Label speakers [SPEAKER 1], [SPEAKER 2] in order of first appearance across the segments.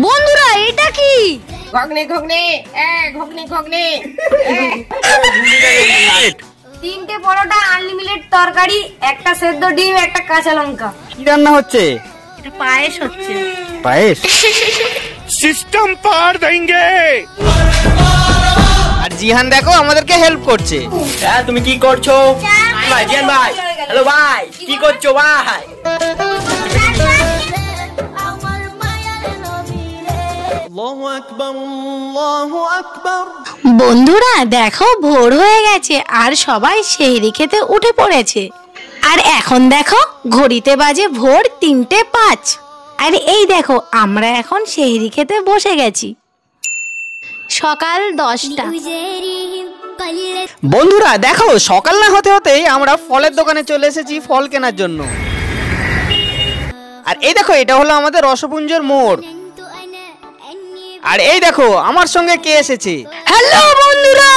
[SPEAKER 1] বন্ধুরা এটা কি?
[SPEAKER 2] ঘুগনি ঘুগনি ঘুগনি ঘুগনি। 3টে পরোটা, আনলিমিটেড তরকারি, একটা সেদ্ধ ডিম, একটা কাঁচা লঙ্কা।
[SPEAKER 3] কি রান্না হচ্ছে?
[SPEAKER 1] এটা পায়েস হচ্ছে।
[SPEAKER 3] পায়েস?
[SPEAKER 4] সিস্টেম পার দেंगे।
[SPEAKER 3] আর জিহান দেখো আমাদেরকে হেল্প করছে।
[SPEAKER 5] হ্যাঁ তুমি কি করছো? ভাই জিহান ভাই, হ্যালো ভাই, কি করছো ভাই?
[SPEAKER 1] বন্ধুরা দেখো ভোর হয়ে গেছে আর সবাই সেহরি খেতে উঠে পড়েছে। আর এখন দেখো ঘড়িতে বাজে ভোর 3:05। আর এই দেখো আমরা এখন সেহরি খেতে বসে গেছি। সকাল 10টা।
[SPEAKER 3] বন্ধুরা দেখো সকাল না হতে হতেই আমরা ফলের দোকানে চলে এসেছি ফল কেনার জন্য। আর এই দেখো এটা হলো আমাদের রসপুঞ্জের মোড়। আর এই দেখো আমার সঙ্গে কে এসেছে।
[SPEAKER 1] হ্যালো বন্ধুরা।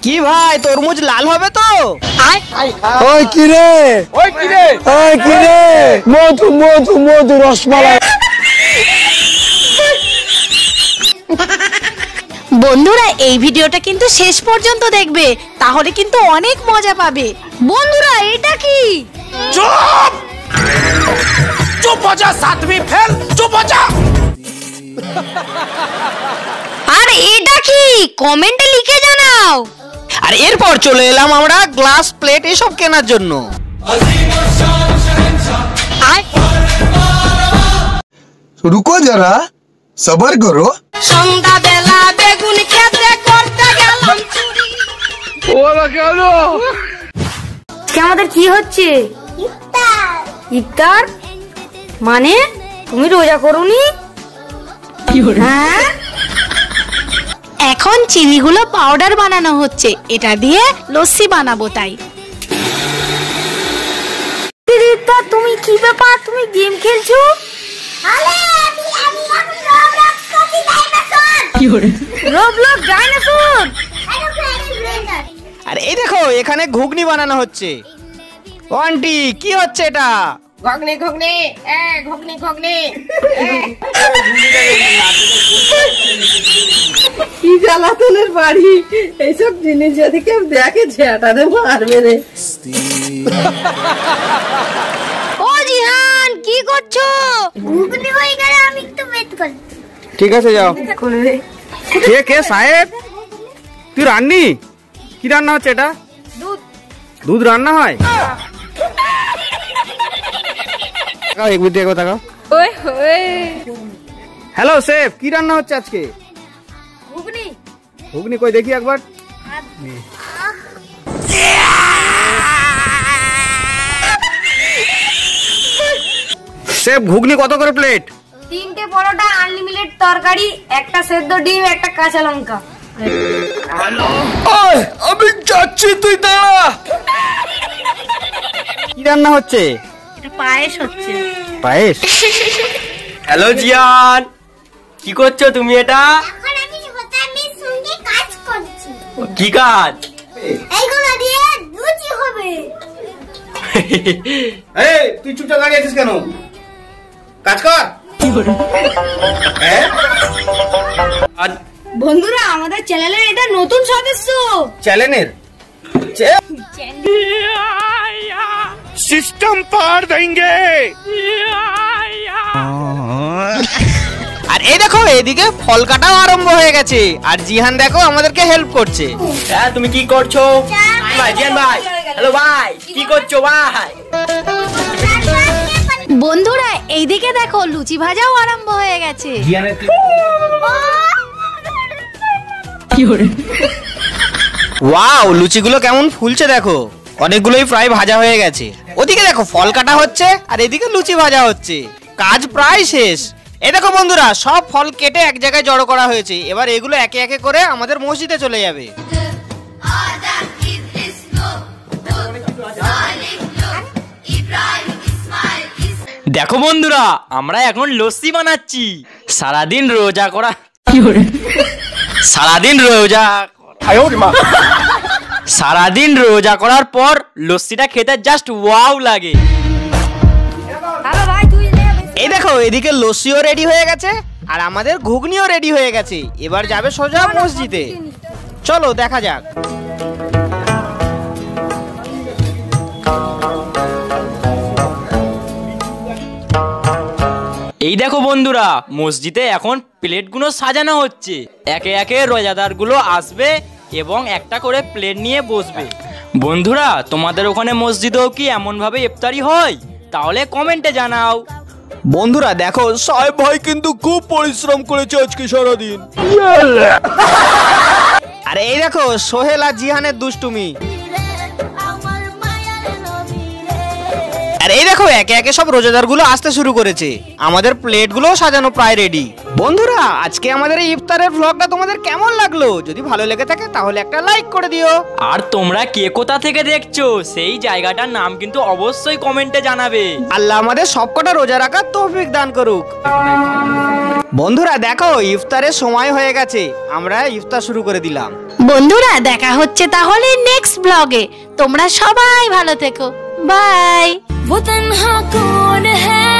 [SPEAKER 3] কি ভাই তরমুজ লাল হবে তো?
[SPEAKER 6] ওই কি রে,
[SPEAKER 3] ওই কি রে,
[SPEAKER 6] ওই কি রে, মধু মধু মধু রসমালাই।
[SPEAKER 1] বন্ধুরা এই ভিডিওটা কিন্তু শেষ পর্যন্ত দেখবে, তাহলে কিন্তু অনেক মজা পাবে। বন্ধুরা এটা কি?
[SPEAKER 4] चुप चुप हो जा, सातवीं फेल, चुप हो जा।
[SPEAKER 1] আর এটা কি কমেন্টে লিখে জানাও।
[SPEAKER 3] আর এরপর চলে এলাম আমরা গ্লাস প্লেট এসব কেনার জন্য।
[SPEAKER 6] रुको जरा सबर करो।
[SPEAKER 2] সন্ধ্যা বেলা বেগুন খেতে করতে গেলাম চুরি।
[SPEAKER 6] ওরা কেন?
[SPEAKER 2] আমাদের কি হচ্ছে? ইফতার। ইফতার মানে তুমি রোজা করোনি? হ্যাঁ,
[SPEAKER 1] এখন চিনিগুলো পাউডার বানানো হচ্ছে, এটা দিয়ে লস্যি বানাবো তাই।
[SPEAKER 2] দিদিতা তুমি কি ব্যাপার, তুমি গেম খেলছো? রবলক্স ডাইনোসর।
[SPEAKER 3] আর এই দেখো এখানে ঘুগনি বানানো হচ্ছে। ও আন্টি কি হচ্ছে এটা?
[SPEAKER 2] ঘুগনি ঘুগনি ঘুগনি ঘুগনি।
[SPEAKER 7] কি জ্বালাতনের বাড়ি, এইসব জিনিস যদি কেউ দেখে ঝেঁটাতে মারবে রে।
[SPEAKER 1] ও জিহান কি করছো?
[SPEAKER 2] ঘুগনি হয়ে গেলে আমি একটু ওয়েট করি।
[SPEAKER 3] ঠিক আছে যাও। কে কে সাহেব? তুই রান্নি? কি রান্না হচ্ছে এটা?
[SPEAKER 2] দুধ।
[SPEAKER 3] দুধ রান্না হয়? এক মিনিট একবার তাকাও। হ্যালো শেফ, কি রান্না হচ্ছে আজকে?
[SPEAKER 2] ঘুগনি।
[SPEAKER 3] ঘুগনি কই দেখি একবার। শেফ ঘুগনি কত করে প্লেট?
[SPEAKER 2] 3টে পরোটা, আনলিমিটেড তরকারি, একটা সেদ্ধ ডিম, একটা কাঁচা লঙ্কা।
[SPEAKER 6] আমি যাচ্ছি, তুই দাঁড়া।
[SPEAKER 3] কি রান্না হচ্ছে?
[SPEAKER 1] এটা পায়েস হচ্ছে।
[SPEAKER 3] পায়েস?
[SPEAKER 5] হ্যালো জিয়ান, কি করছো তুমি এটা?
[SPEAKER 2] এখন আমি হোটেলের সঙ্গে কাজ করছি।
[SPEAKER 5] কি কাজ?
[SPEAKER 2] এইগুলো দিয়ে লুচি হবে।
[SPEAKER 3] এই তুই চুপচাপ দাঁড়িয়ে আছিস কেন? কাজ কর। আর
[SPEAKER 2] বন্ধুরা আমাদের চ্যানেলের এটা নতুন সদস্য।
[SPEAKER 3] চ্যানেলের
[SPEAKER 4] सिस्टम पार देंगे।
[SPEAKER 3] আর এই দেখো এদিকে ফল কাটাও আরম্ভ হয়ে গেছে। আর জিহান দেখো আমাদেরকে হেল্প করছে।
[SPEAKER 5] হ্যাঁ তুমি কি করছো? ভাই জিহান ভাই, হ্যালো ভাই, কি করছো ভাই?
[SPEAKER 1] বন্ধুরা এইদিকে দেখো লুচি ভাজাও আরম্ভ হয়ে গেছে।
[SPEAKER 3] ওয়াও লুচিগুলো কেমন ফুলছে দেখো। অনেকগুলোই প্রায় ভাজা হয়ে গেছে। ওদিকে দেখো ফল কাটা হচ্ছে আর এদিকে লুচি ভাজা হচ্ছে। কাজ প্রায় শেষ। এই দেখো বন্ধুরা সব ফল কেটে এক জায়গায় জড়ো করা হয়েছে। এবার এগুলো একে একে করে আমাদের মসজিদে চলে যাবে।
[SPEAKER 5] দেখো বন্ধুরা আমরা এখন লস্যি বানাচ্ছি। সারাদিন রোজা করা, সারাদিন রোজা করার পর লস্যিটা খেতে জাস্ট ওয়াও লাগে।
[SPEAKER 3] এই দেখো এদিকে লস্যিও রেডি হয়ে গেছে আর আমাদের ঘুগনিও রেডি হয়ে গেছে। এবার যাবে সোজা মসজিদে। চলো দেখা যাক।
[SPEAKER 5] এই দেখো বন্ধুরা, মসজিদে এখন প্লেটগুলো সাজানো হচ্ছে। একে একে রোজাদারগুলো আসবে এবং একটা করে প্লেট নিয়ে বসবে। বন্ধুরা, তোমাদের ওখানে মসজিদেও কি এমন ভাবে ইফতারি হয়? তাহলে কমেন্টে জানাও।
[SPEAKER 3] বন্ধুরা দেখো, সাহেব ভাই কিন্তু খুব পরিশ্রম করেছে আজকে সারাদিন। আর এই দেখো সোহেল আর জিহানের দুষ্টুমি। আর এই দেখো একে একে সব রোজাদারগুলো আসতে শুরু করেছে। আমাদের প্লেটগুলো সাজানো প্রায় রেডি। বন্ধুরা, আজকে আমাদের এই ইফতারের ব্লগটা তোমাদের কেমন লাগলো? যদি ভালো লেগে থাকে তাহলে একটা লাইক করে দিও।
[SPEAKER 5] আর তোমরা কে কোথা থেকে দেখছো সেই জায়গাটার নাম কিন্তু অবশ্যই কমেন্টে জানাবে।
[SPEAKER 3] আল্লাহ আমাদের সবকটা রোজা রাখার তৌফিক দান করুক। বন্ধুরা দেখো ইফতারের সময় হয়ে গেছে, আমরা ইফতার শুরু করে দিলাম।
[SPEAKER 1] বন্ধুরা দেখা হচ্ছে তাহলে নেক্সট ব্লগে। তোমরা সবাই ভালো থেকো। বাই।
[SPEAKER 8] वो तन्हा कौन है